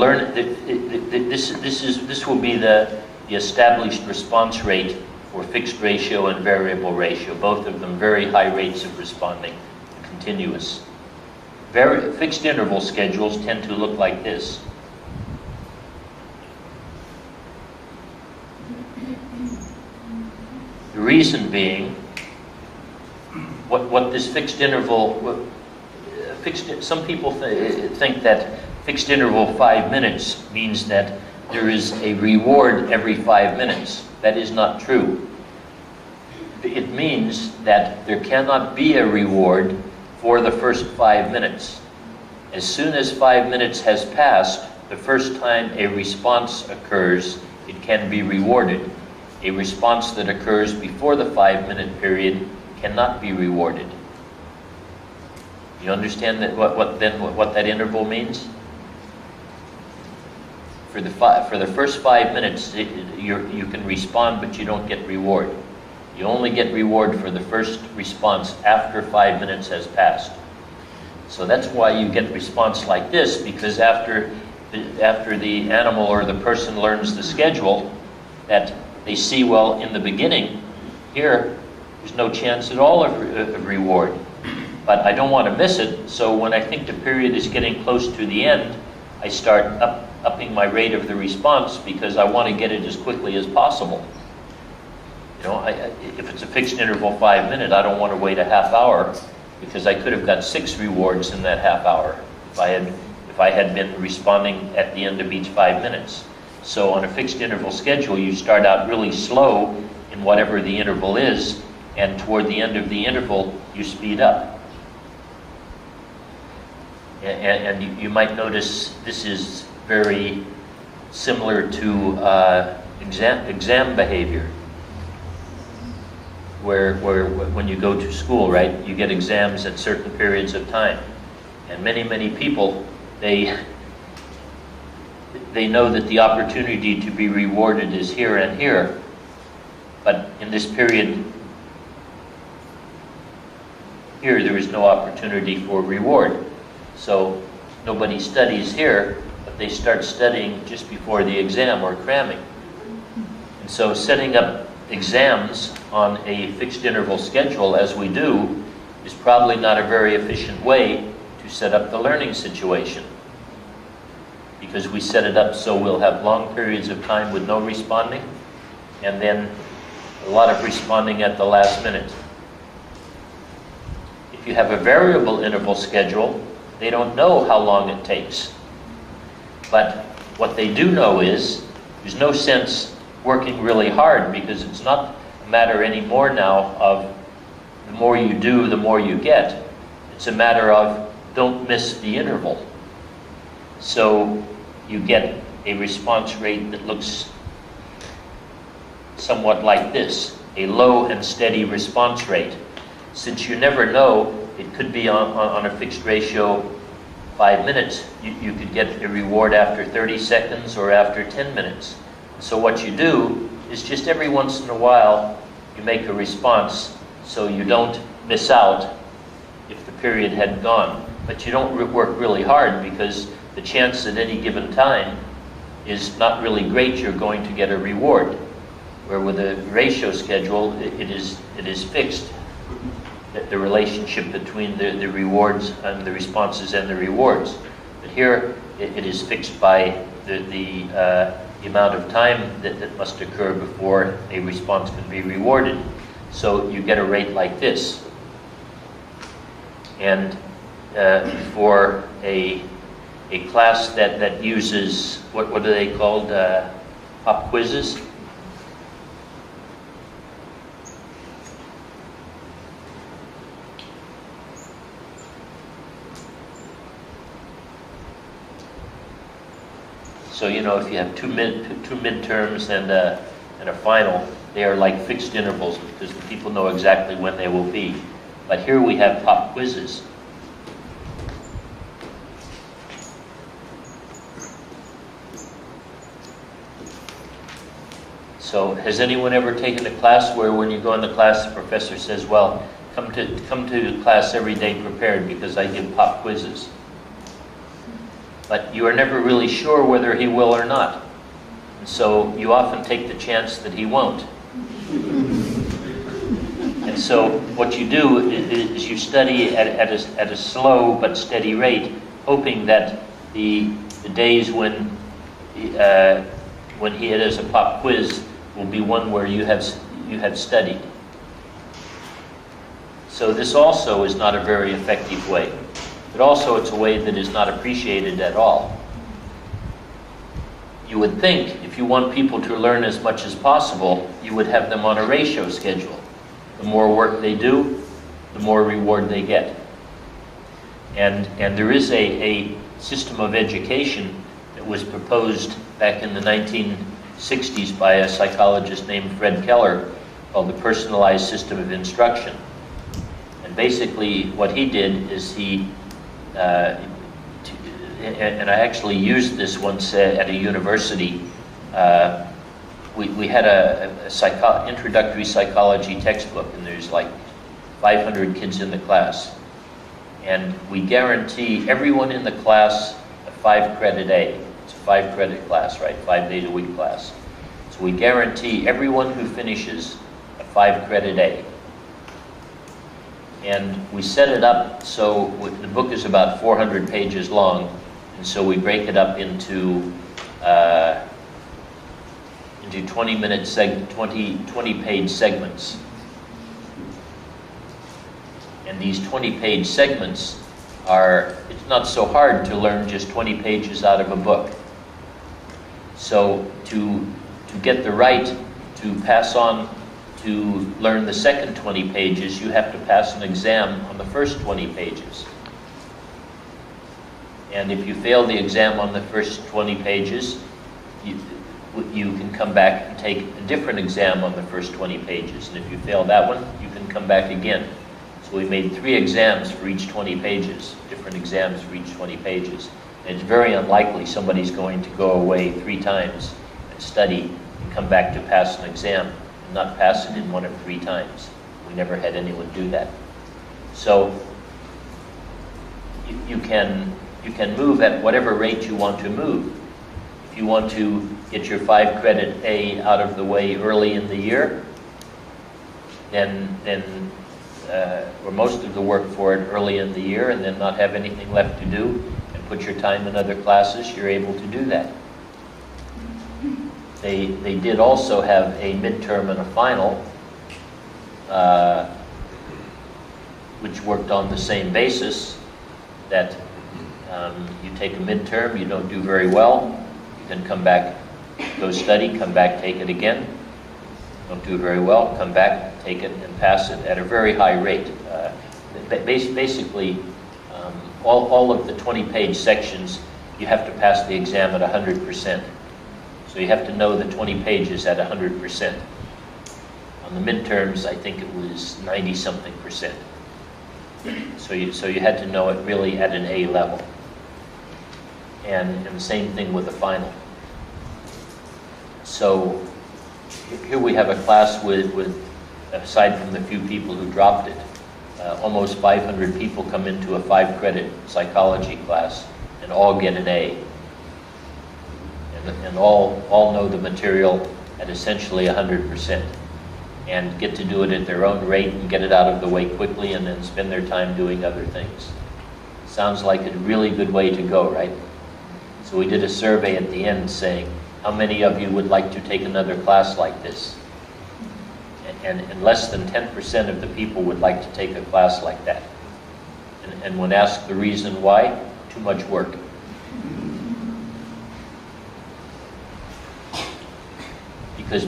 this will be the established response rate for fixed ratio and variable ratio, both of them very high rates of responding, continuous. Fixed interval schedules tend to look like this. The reason being, what this fixed interval, some people think that fixed interval 5 minutes means that there is a reward every 5 minutes. That is not true. It means that there cannot be a reward for the first 5 minutes. As soon as 5 minutes has passed, the first time a response occurs, it can be rewarded. A response that occurs before the 5-minute period cannot be rewarded. You understand that what that interval means? For the first 5 minutes, you can respond, but you don't get reward. You only get reward for the first response after 5 minutes has passed. So that's why you get response like this, because after the animal or the person learns the schedule, that they see, well, in the beginning, here, there's no chance at all of reward. But I don't want to miss it, so when I think the period is getting close to the end, I start upping my rate of the response because I want to get it as quickly as possible. You know, if it's a fixed interval 5 minute, I don't want to wait a half hour because I could have got 6 rewards in that half hour if I had been responding at the end of each 5 minutes. So on a fixed interval schedule, you start out really slow in whatever the interval is, and toward the end of the interval, you speed up. And you might notice this is very similar to exam behavior, where when you go to school, right, you get exams at certain periods of time. And many people, they know that the opportunity to be rewarded is here and here, but in this period here there is no opportunity for reward. So nobody studies here, but they start studying just before the exam or cramming. And so setting up exams on a fixed interval schedule, as we do, is probably not a very efficient way to set up the learning situation, because we set it up so we'll have long periods of time with no responding, and then a lot of responding at the last minute. If you have a variable interval schedule, they don't know how long it takes. But what they do know is there's no sense working really hard, because it's not a matter anymore now of the more you do, the more you get. It's a matter of don't miss the interval. So you get a response rate that looks somewhat like this, a low and steady response rate. Since you never know, it could be on a fixed ratio 5 minutes, you could get a reward after 30 seconds or after 10 minutes. So what you do is just every once in a while you make a response so you don't miss out if the period had gone. But you don't work really hard, because the chance at any given time is not really great you're going to get a reward. Where with a ratio schedule, it is fixed. The relationship between the rewards and the responses and the rewards. But here, it is fixed by the amount of time that must occur before a response can be rewarded. So you get a rate like this. And for a class that uses, what are they called, pop quizzes? So, you know, if you have two midterms and a final, they are like fixed intervals because the people know exactly when they will be. But here we have pop quizzes. So has anyone ever taken a class where when you go into class, the professor says, well, come to class every day prepared because I give pop quizzes? But you are never really sure whether he will or not. And so you often take the chance that he won't. And so what you do is you study at a slow but steady rate, hoping that the days when he has a pop quiz will be one where you have studied. So this also is not a very effective way. But also it's a way that is not appreciated at all. You would think if you want people to learn as much as possible, you would have them on a ratio schedule. The more work they do, the more reward they get. And there is a system of education that was proposed back in the 1960s by a psychologist named Fred Keller called the Personalized System of Instruction. And basically what he did is and I actually used this once at a university. We had a introductory psychology textbook, and there's like 500 kids in the class. And we guarantee everyone in the class a 5-credit A. It's a 5-credit class, right? 5 days a week class. So we guarantee everyone who finishes a 5-credit A. And we set it up so the book is about 400 pages long, and so we break it up into 20-page segments. And these 20-page segments it's not so hard to learn just 20 pages out of a book. So to get the right to pass on to learn the second 20 pages, you have to pass an exam on the first 20 pages. And if you fail the exam on the first 20 pages, you can come back and take a different exam on the first 20 pages. And if you fail that one, you can come back again. So we made 3 exams for each 20 pages, different exams for each 20 pages. And it's very unlikely somebody's going to go away 3 times and study and come back to pass an exam and not pass it in 1 or 3 times. We never had anyone do that. So you can move at whatever rate you want to move. If you want to get your 5-credit A out of the way early in the year, or most of the work for it early in the year, and then not have anything left to do, and put your time in other classes, you're able to do that. They did also have a midterm and a final, which worked on the same basis, that you take a midterm, you don't do very well, you can come back, go study, come back, take it again. Don't do very well, come back, take it, and pass it at a very high rate. Basically, all of the 20-page sections, you have to pass the exam at 100%. So you have to know the 20 pages at 100%. On the midterms, I think it was 90-something%. So you had to know it really at an A level. And the same thing with the final. So here we have a class with aside from the few people who dropped it, almost 500 people come into a 5-credit psychology class and all get an A. And all know the material at essentially 100% and get to do it at their own rate and get it out of the way quickly and then spend their time doing other things. Sounds like a really good way to go, right? So we did a survey at the end saying, how many of you would like to take another class like this? And less than 10% of the people would like to take a class like that. And when asked the reason why, too much work. Because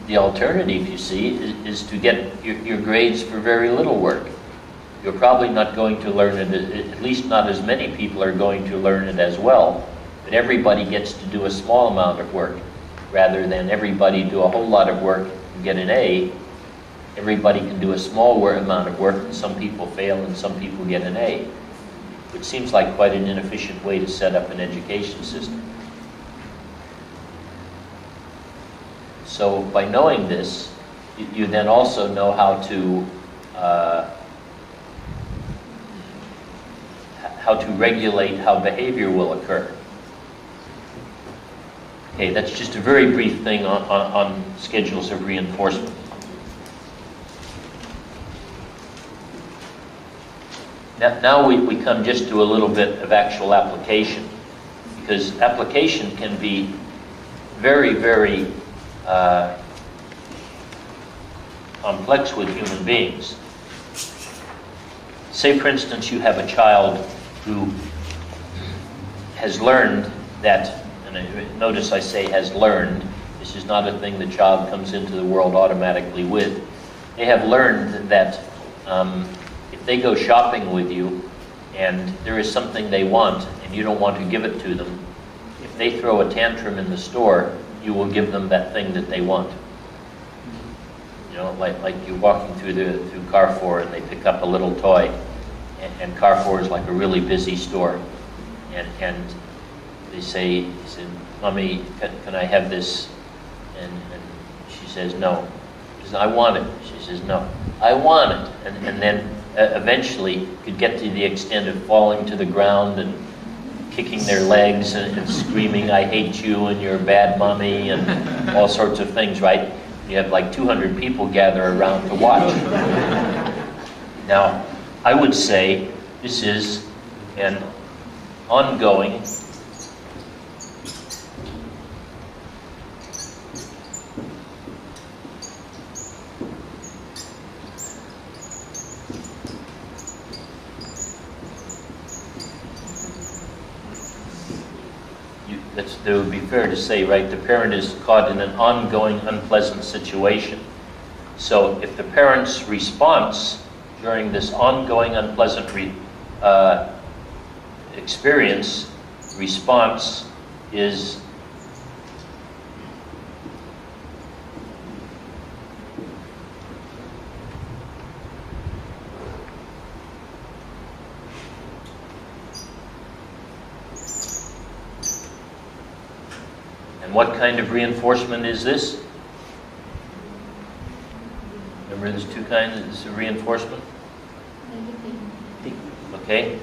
the alternative, you see, is to get your grades for very little work. You're probably not going to learn it, at least not as many people are going to learn it as well, but everybody gets to do a small amount of work, rather than everybody do a whole lot of work and get an A. Everybody can do a small amount of work, and some people fail and some people get an A. Which seems like quite an inefficient way to set up an education system. So by knowing this, you then also know how to regulate how behavior will occur. Okay, that's just a very brief thing on schedules of reinforcement. Now we come just to a little bit of actual application, because application can be very, very complex with human beings. Say, for instance, you have a child who has learned that, and notice I say has learned, this is not a thing the child comes into the world automatically with. They have learned that if they go shopping with you and there is something they want and you don't want to give it to them, if they throw a tantrum in the store, you will give them that thing that they want. You know, like you're walking through Carrefour and they pick up a little toy, and Carrefour is like a really busy store, and they say, "Mommy, can I have this?" And she says, "No." She says, "I want it." She says, "No, I want it." And then eventually could get to the extent of falling to the ground and kicking their legs and screaming, "I hate you," and "You're a bad mommy," and all sorts of things, right? You have like 200 people gather around to watch. Now, I would say this is an ongoing it would be fair to say, right, the parent is caught in an ongoing unpleasant situation. So if the parent's response during this ongoing unpleasant response is what kind of reinforcement is this? Remember, there's two kinds of reinforcement? Okay.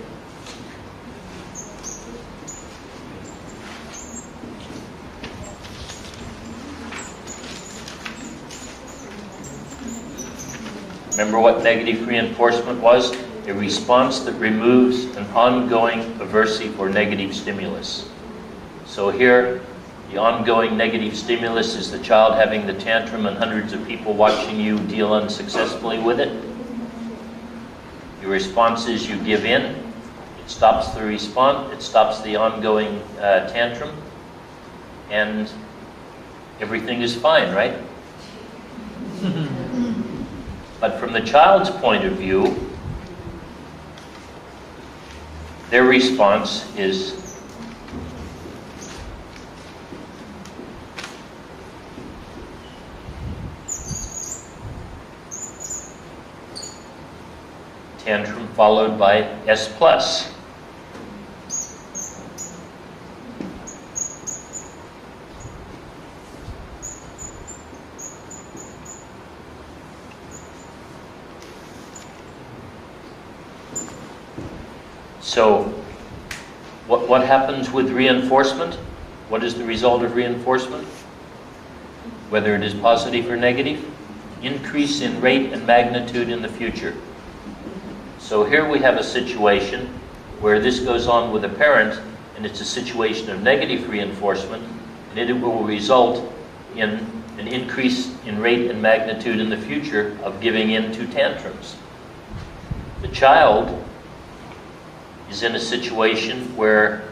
Remember what negative reinforcement was? A response that removes an ongoing aversive or negative stimulus. So here, the ongoing negative stimulus is the child having the tantrum and hundreds of people watching you deal unsuccessfully with it. Your response is you give in. It stops the response. It stops the ongoing tantrum. And everything is fine, right? But from the child's point of view, their response is tantrum followed by S+. So, what happens with reinforcement? What is the result of reinforcement? Whether it is positive or negative? Increase in rate and magnitude in the future. So here we have a situation where this goes on with a parent, and it's a situation of negative reinforcement, and it will result in an increase in rate and magnitude in the future of giving in to tantrums. The child is in a situation where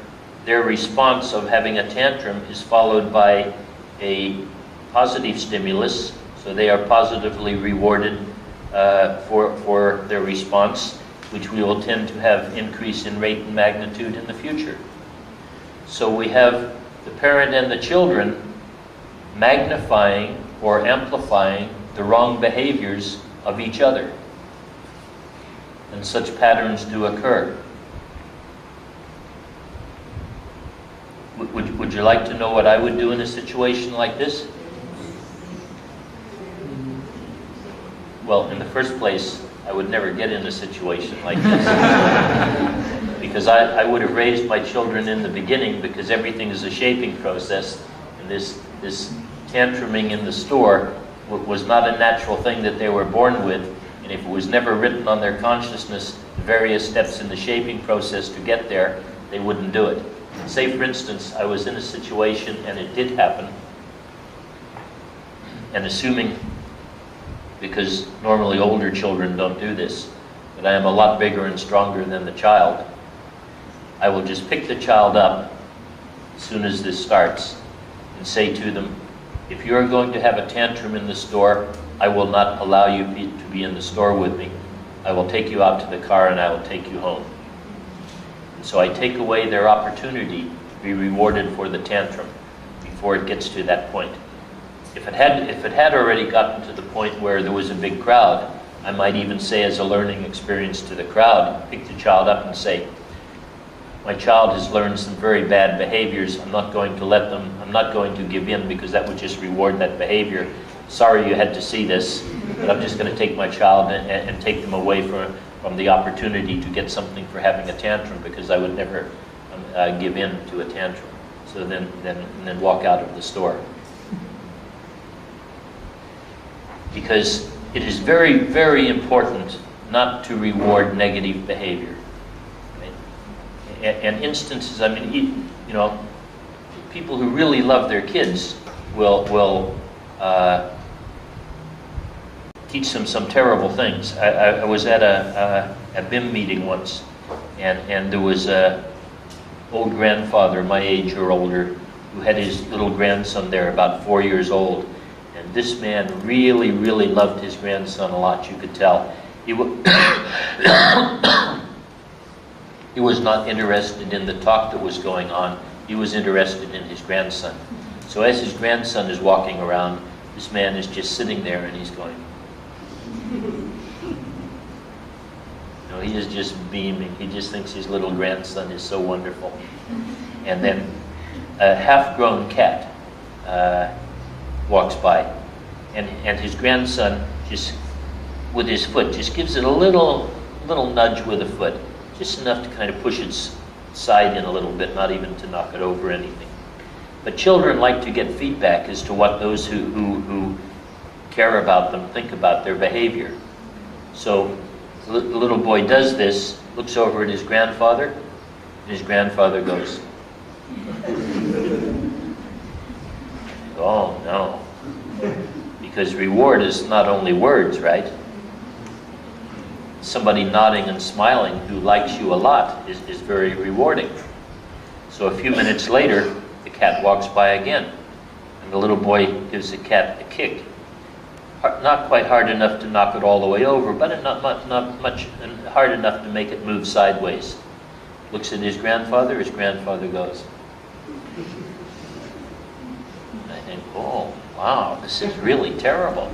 their response of having a tantrum is followed by a positive stimulus, so they are positively rewarded for their response, which we will tend to have increase in rate and magnitude in the future. So we have the parent and the children magnifying or amplifying the wrong behaviors of each other. And such patterns do occur. Would you like to know what I would do in a situation like this? Well, in the first place, I would never get in a situation like this. Because I would have raised my children in the beginning, because everything is a shaping process, and this tantruming in the store was not a natural thing that they were born with, And if it was never written on their consciousness, the various steps in the shaping process to get there, they wouldn't do it. Say, for instance, I was in a situation, and it did happen, and assuming, because normally older children don't do this, that I am a lot bigger and stronger than the child, I will just pick the child up as soon as this starts and say to them, if you're going to have a tantrum in the store, I will not allow you to be in the store with me. I will take you out to the car and I will take you home. And so I take away their opportunity to be rewarded for the tantrum before it gets to that point. If it had already gotten to the point where there was a big crowd, I might even say as a learning experience to the crowd, pick the child up and say, my child has learned some very bad behaviors. I'm not going to give in because that would just reward that behavior. Sorry you had to see this, but I'm just going to take my child and take them away from the opportunity to get something for having a tantrum, because I would never give in to a tantrum. So then walk out of the store. Because it is very, very important not to reward negative behavior. And instances, I mean, you know, people who really love their kids will teach them some terrible things. I was at a BIM meeting once, and there was a old grandfather, my age or older, who had his little grandson there, about 4 years old. And this man really, really loved his grandson a lot, you could tell. He was not interested in the talk that was going on. He was interested in his grandson. So as his grandson is walking around, this man is just sitting there and he's going. You know, he is just beaming. He just thinks his little grandson is so wonderful. And then a half-grown cat walks by, and his grandson just, with his foot, just gives it a little nudge with a foot. Just enough to kind of push its side in a little bit, not even to knock it over anything. But children like to get feedback as to what those who care about them think about their behavior. So the little boy does this, looks over at his grandfather, and his grandfather goes, oh no. Because reward is not only words, right? Somebody nodding and smiling who likes you a lot is very rewarding. So a few minutes later, the cat walks by again, and the little boy gives the cat a kick. Not quite hard enough to knock it all the way over, but not much hard enough to make it move sideways. Looks at his grandfather goes. And I think, oh, wow, this is really terrible.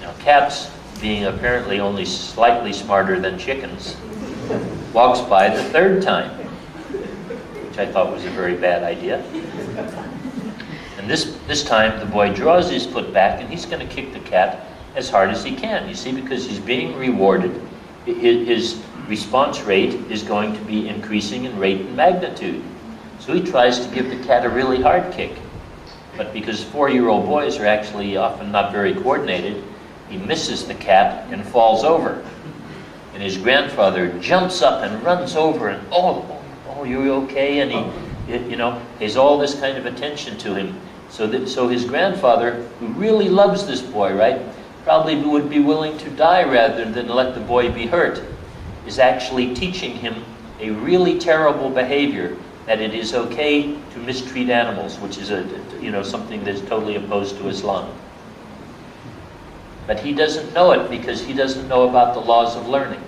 Now, cats, being apparently only slightly smarter than chickens, walks by the third time, which I thought was a very bad idea. And this time, the boy draws his foot back, and he's going to kick the cat as hard as he can. You see, because he's being rewarded, his response rate is going to be increasing in rate and magnitude. So he tries to give the cat a really hard kick. But because 4-year-old boys are actually often not very coordinated, he misses the cat and falls over. And his grandfather jumps up and runs over and, oh, you okay? And he, you know, has all this kind of attention to him. So his grandfather, who really loves this boy, right, probably would be willing to die rather than let the boy be hurt, is actually teaching him a really terrible behavior, that it is okay to mistreat animals, which is something that's totally opposed to Islam. But he doesn't know it because he doesn't know about the laws of learning.